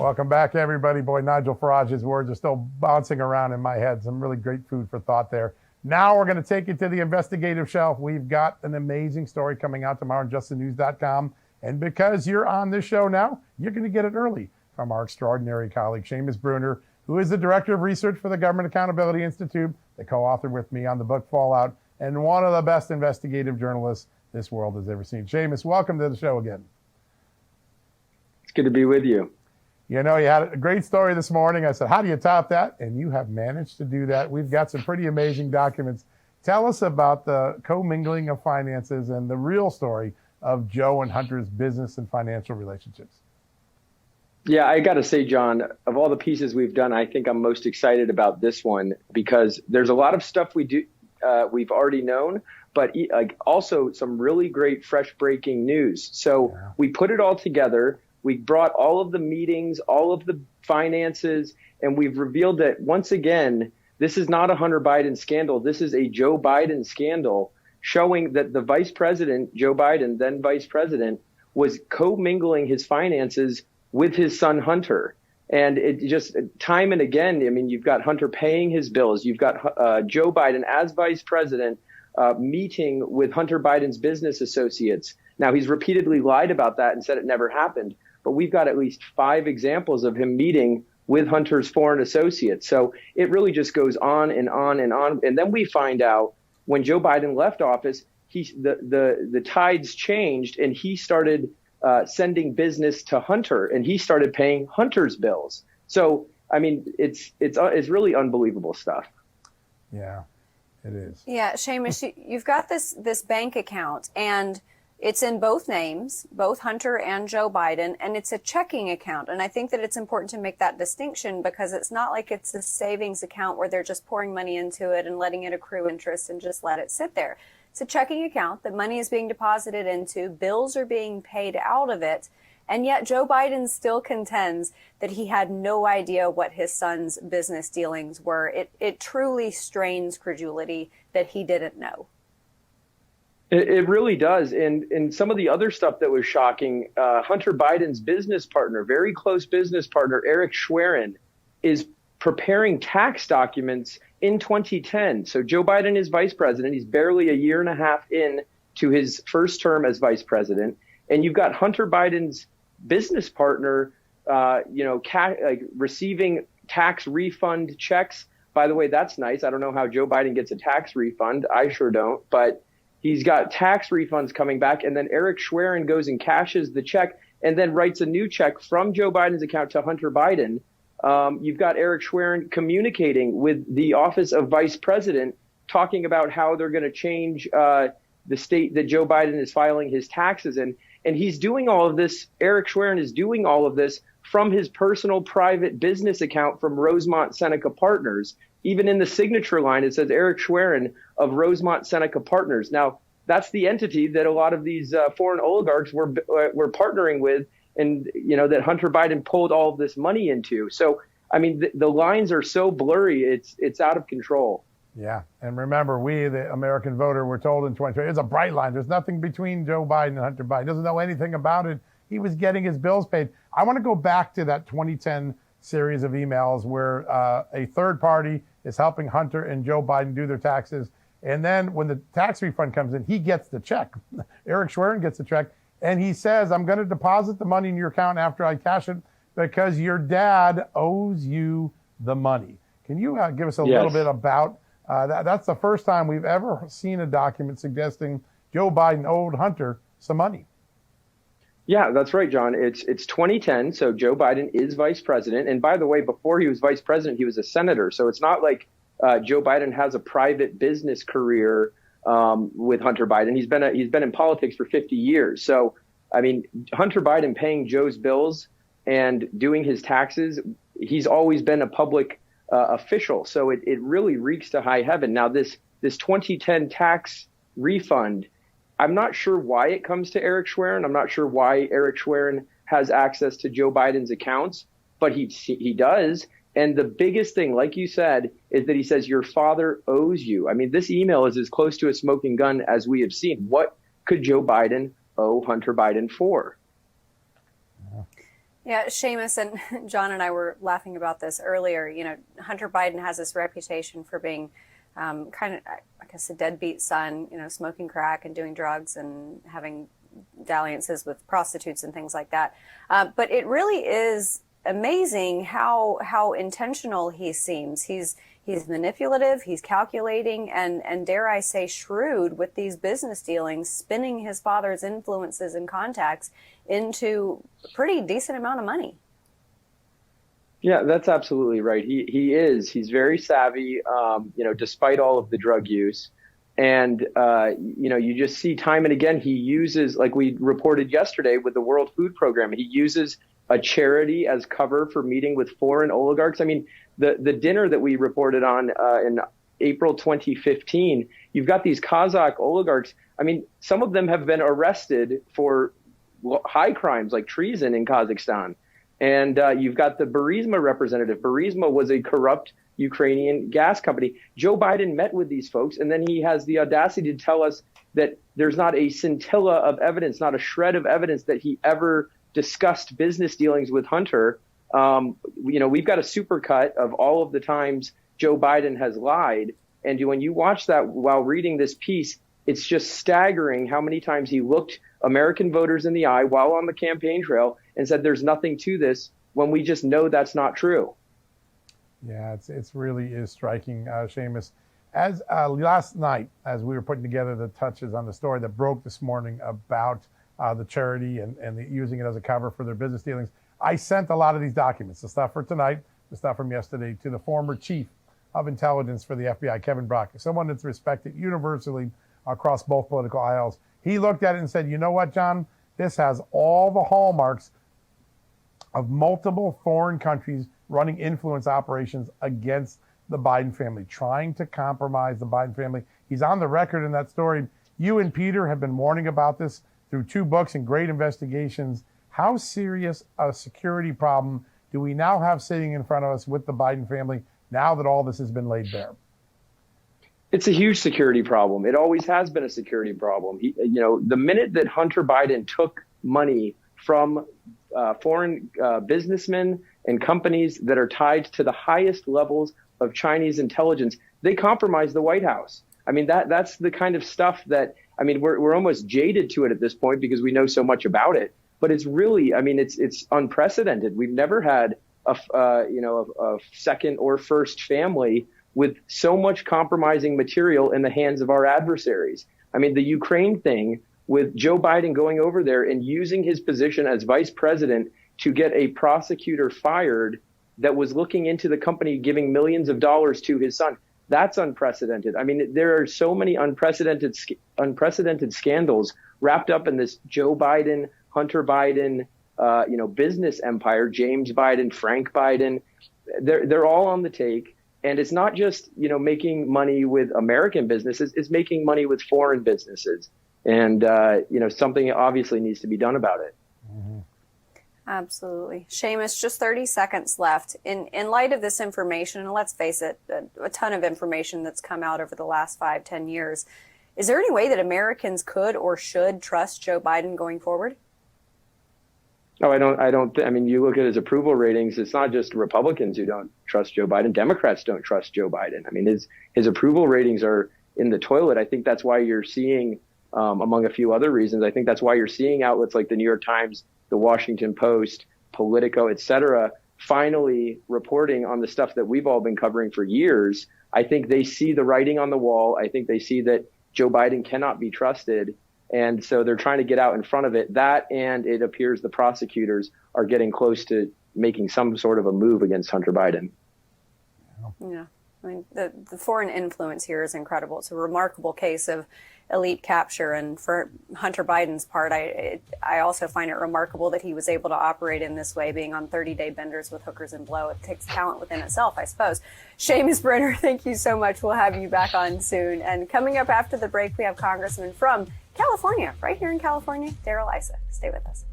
Welcome back, everybody. Boy, Nigel Farage's words are still bouncing around in my head. Some really great food for thought there. Now we're going to take it to the investigative shelf. We've got an amazing story coming out tomorrow on justthenews.com. And because you're on this show now, you're going to get it early from our extraordinary colleague, Seamus Bruner, who is the Director of Research for the Government Accountability Institute, the co-author with me on the book Fallout, and one of the best investigative journalists this world has ever seen. Seamus, welcome to the show again. It's good to be with you. You know, you had a great story this morning. I said, how do you top that? And you have managed to do that. We've got some pretty amazing documents. Tell us about the commingling of finances and the real story of Joe and Hunter's business and financial relationships. Yeah, I got to say, John, of all the pieces we've done, I think I'm most excited about this one because there's a lot of stuff we've already known, but also some really great fresh breaking news. So we put it all together. We brought all of the meetings, all of the finances, and we've revealed that once again, this is not a Hunter Biden scandal. This is a Joe Biden scandal, showing that the vice president, Joe Biden, then vice president, was commingling his finances with his son Hunter. And it just time and again, I mean, you've got Hunter paying his bills. You've got Joe Biden as vice president meeting with Hunter Biden's business associates. Now, he's repeatedly lied about that and said it never happened. But we've got at least 5 examples of him meeting with Hunter's foreign associates. So it really just goes on and on and on. And then we find out when Joe Biden left office, the tides changed and he started sending business to Hunter and he started paying Hunter's bills. So, I mean, it's really unbelievable stuff. Yeah, it is. Yeah, Seamus, you've got this bank account and it's in both names, both Hunter and Joe Biden, and it's a checking account. And I think that it's important to make that distinction because it's not like it's a savings account where they're just pouring money into it and letting it accrue interest and just let it sit there. It's a checking account that money is being deposited into, bills are being paid out of it, and yet Joe Biden still contends that he had no idea what his son's business dealings were. It truly strains credulity that he didn't know. It really does. And some of the other stuff that was shocking, Hunter Biden's business partner, very close business partner, Eric Schwerin, is preparing tax documents in 2010. So Joe Biden is vice president. He's barely a year and a half in to his first term as vice president. And you've got Hunter Biden's business partner, receiving tax refund checks. By the way, that's nice. I don't know how Joe Biden gets a tax refund. I sure don't. But he's got tax refunds coming back. And then Eric Schwerin goes and cashes the check and then writes a new check from Joe Biden's account to Hunter Biden. You've got Eric Schwerin communicating with the office of vice president, talking about how they're going to change the state that Joe Biden is filing his taxes in. And he's doing all of this. Eric Schwerin is doing all of this from his personal private business account from Rosemont Seneca Partners. Even in the signature line, it says Eric Schwerin of Rosemont Seneca Partners. Now, that's the entity that a lot of these foreign oligarchs were partnering with, and that Hunter Biden pulled all of this money into. So, I mean, the lines are so blurry, it's out of control. Yeah, and remember, we, the American voter, were told in 2020, it's a bright line. There's nothing between Joe Biden and Hunter Biden. Doesn't know anything about it. He was getting his bills paid. I want to go back to that 2010 series of emails where a third party is helping Hunter and Joe Biden do their taxes. And then when the tax refund comes in, he gets the check. Eric Schwerin gets the check. And he says, I'm going to deposit the money in your account after I cash it because your dad owes you the money. Can you give us a little bit about that's the first time we've ever seen a document suggesting Joe Biden owed Hunter some money. Yeah, that's right, John. It's 2010, so Joe Biden is vice president. And by the way, before he was vice president, he was a senator. So it's not like Joe Biden has a private business career with Hunter Biden. He's been in politics for 50 years. So, I mean, Hunter Biden paying Joe's bills and doing his taxes, he's always been a public official. So it really reeks to high heaven. Now, this 2010 tax refund, I'm not sure why it comes to Eric Schwerin. I'm not sure why Eric Schwerin has access to Joe Biden's accounts, but he does. And the biggest thing, like you said, is that he says your father owes you. I mean, this email is as close to a smoking gun as we have seen. What could Joe Biden owe Hunter Biden for? Yeah, Seamus and John and I were laughing about this earlier. Hunter Biden has this reputation for being kind of, I guess, a deadbeat son, smoking crack and doing drugs and having dalliances with prostitutes and things like that. But it really is amazing how intentional he seems. He's manipulative, he's calculating, and dare I say shrewd with these business dealings, spinning his father's influences and contacts into a pretty decent amount of money. Yeah, that's absolutely right. He's very savvy, despite all of the drug use. And, you just see time and again, he uses, like we reported yesterday with the World Food Program, he uses a charity as cover for meeting with foreign oligarchs. I mean, the dinner that we reported on in April 2015, you've got these Kazakh oligarchs. I mean, some of them have been arrested for high crimes like treason in Kazakhstan. And you've got the Burisma representative. Burisma was a corrupt Ukrainian gas company. Joe Biden met with these folks, and then he has the audacity to tell us that there's not a scintilla of evidence, not a shred of evidence that he ever discussed business dealings with Hunter. We've got a supercut of all of the times Joe Biden has lied. And when you watch that while reading this piece, it's just staggering how many times he looked American voters in the eye while on the campaign trail and said, there's nothing to this, when we just know that's not true. Yeah, it's really is striking, Seamus. As last night, as we were putting together the touches on the story that broke this morning about the charity and using it as a cover for their business dealings, I sent a lot of these documents, the stuff for tonight, the stuff from yesterday, to the former chief of intelligence for the FBI, Kevin Brock, someone that's respected universally across both political aisles. He looked at it and said, you know what, John? This has all the hallmarks of multiple foreign countries running influence operations against the Biden family, trying to compromise the Biden family. He's on the record in that story. You and Peter have been warning about this through 2 books and great investigations. How serious a security problem do we now have sitting in front of us with the Biden family now that all this has been laid bare? It's a huge security problem. It always has been a security problem. The minute that Hunter Biden took money from foreign businessmen and companies that are tied to the highest levels of Chinese intelligence, they compromised the White House. I mean, that's the kind of stuff that, I mean, we're almost jaded to it at this point because we know so much about it. But it's really, I mean, it's unprecedented. We've never had a second or first family with so much compromising material in the hands of our adversaries. I mean, the Ukraine thing with Joe Biden going over there and using his position as vice president to get a prosecutor fired that was looking into the company giving millions of dollars to his son. That's unprecedented. I mean, there are so many unprecedented scandals wrapped up in this Joe Biden, Hunter Biden, business empire, James Biden, Frank Biden. They're all on the take. And it's not just, making money with American businesses, it's making money with foreign businesses. And, something obviously needs to be done about it. Mm-hmm. Absolutely. Seamus, just 30 seconds left. In light of this information, and let's face it, a ton of information that's come out over the last 5-10 years, is there any way that Americans could or should trust Joe Biden going forward? No, I mean, you look at his approval ratings, it's not just Republicans who don't trust Joe Biden. Democrats don't trust Joe Biden. I mean, his approval ratings are in the toilet. I think that's why you're seeing, among a few other reasons, I think that's why you're seeing outlets like the New York Times, the Washington Post, Politico, et cetera, finally reporting on the stuff that we've all been covering for years. I think they see the writing on the wall. I think they see that Joe Biden cannot be trusted. And so they're trying to get out in front of it. That, and it appears the prosecutors are getting close to making some sort of a move against Hunter Biden. Yeah. I mean, the foreign influence here is incredible. It's a remarkable case of elite capture. And for Hunter Biden's part, I also find it remarkable that he was able to operate in this way, being on 30-day benders with hookers and blow. It takes talent within itself, I suppose. Seamus Brunner, thank you so much. We'll have you back on soon. And coming up after the break, we have Congressman from California, right here in California, Darrell Issa. Stay with us.